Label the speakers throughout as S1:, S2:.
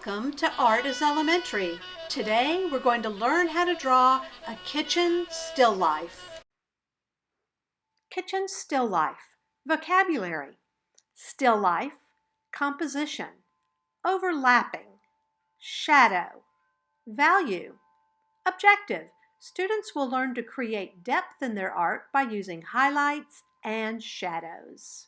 S1: Welcome to Art is Elementary. Today we're going to learn how to draw a kitchen still life. Kitchen still life. Vocabulary: still life, composition, overlapping, shadow, value, objective. Students will learn to create depth in their art by using highlights and shadows.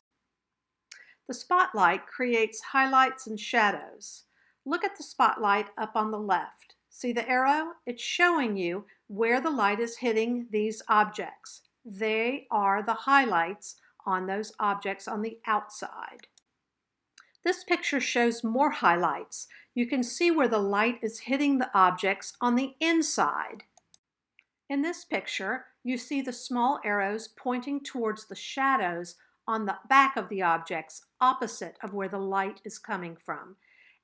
S1: The spotlight creates highlights and shadows. Look at the spotlight up on the left. See the arrow? It's showing you where the light is hitting these objects. They are the highlights on those objects on the outside. This picture shows more highlights. You can see where the light is hitting the objects on the inside. In this picture, you see the small arrows pointing towards the shadows on the back of the objects, opposite of where the light is coming from.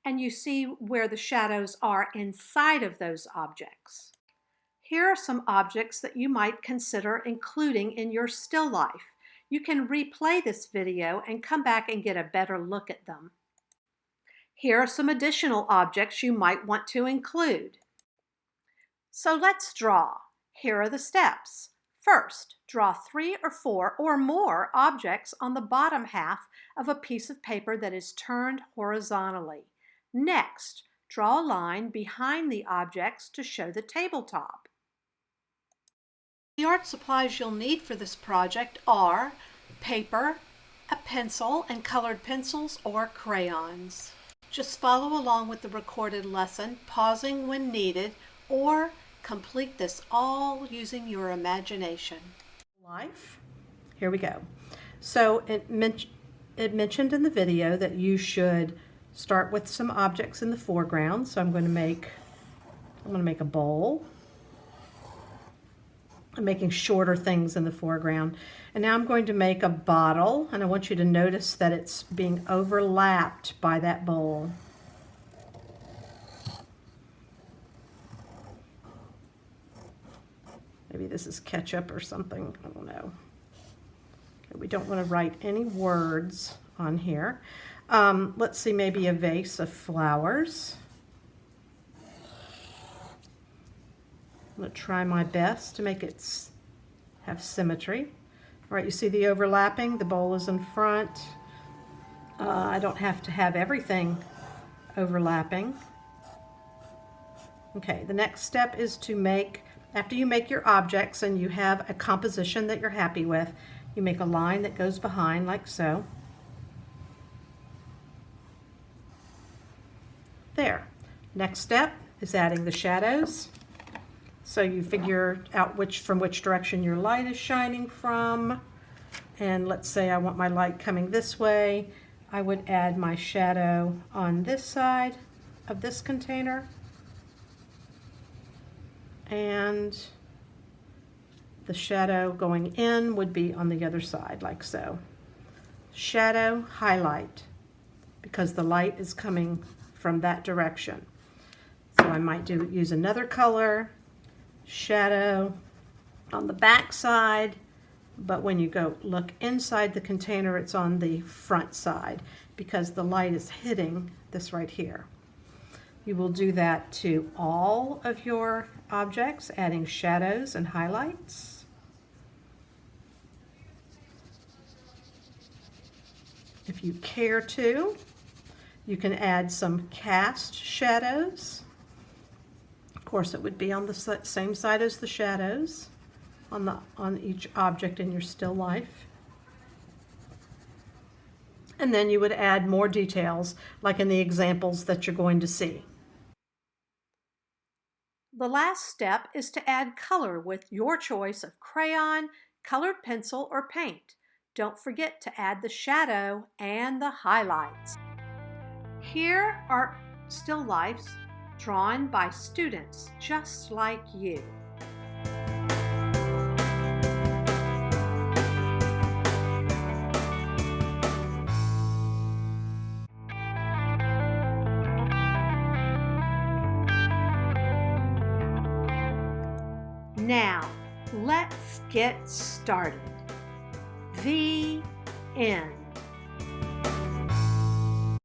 S1: And you see where the shadows are inside of those objects. Here are some objects that you might consider including in your still life. You can replay this video and come back and get a better look at them. Here are some additional objects you might want to include. So let's draw. Here are the steps. First, draw 3 or 4 or more objects on the bottom half of a piece of paper that is turned horizontally. Next, draw a line behind the objects to show the tabletop. The art supplies you'll need for this project are paper, a pencil and colored pencils or crayons. Just follow along with the recorded lesson, pausing when needed, or complete this all using your imagination. Life. Here we go. So it mentioned in the video that you should start with some objects in the foreground. So I'm going to make a bowl. I'm making shorter things in the foreground. And now I'm going to make a bottle, and I want you to notice that it's being overlapped by that bowl. Maybe this is ketchup or something, I don't know. Okay, we don't want to write any words on here. Let's see, maybe a vase of flowers. I'm going to try my best to make it have symmetry. All right, you see the overlapping? The bowl is in front. I don't have to have everything overlapping. Okay, the next step is to make, after you make your objects and you have a composition that you're happy with, you make a line that goes behind like so. There. Next step is adding the shadows. So you figure out from which direction your light is shining from. And let's say I want my light coming this way. I would add my shadow on this side of this container. And the shadow going in would be on the other side, like so. Shadow, highlight, because the light is coming from that direction. So I might use another color, shadow on the back side, but when you go look inside the container, it's on the front side because the light is hitting this right here. You will do that to all of your objects, adding shadows and highlights. If you care to, you can add some cast shadows. Of course, it would be on the same side as the shadows on each object in your still life. And then you would add more details, like in the examples that you're going to see. The last step is to add color with your choice of crayon, colored pencil, or paint. Don't forget to add the shadow and the highlights. Here are still lifes drawn by students just like you. Now, let's get started. The end.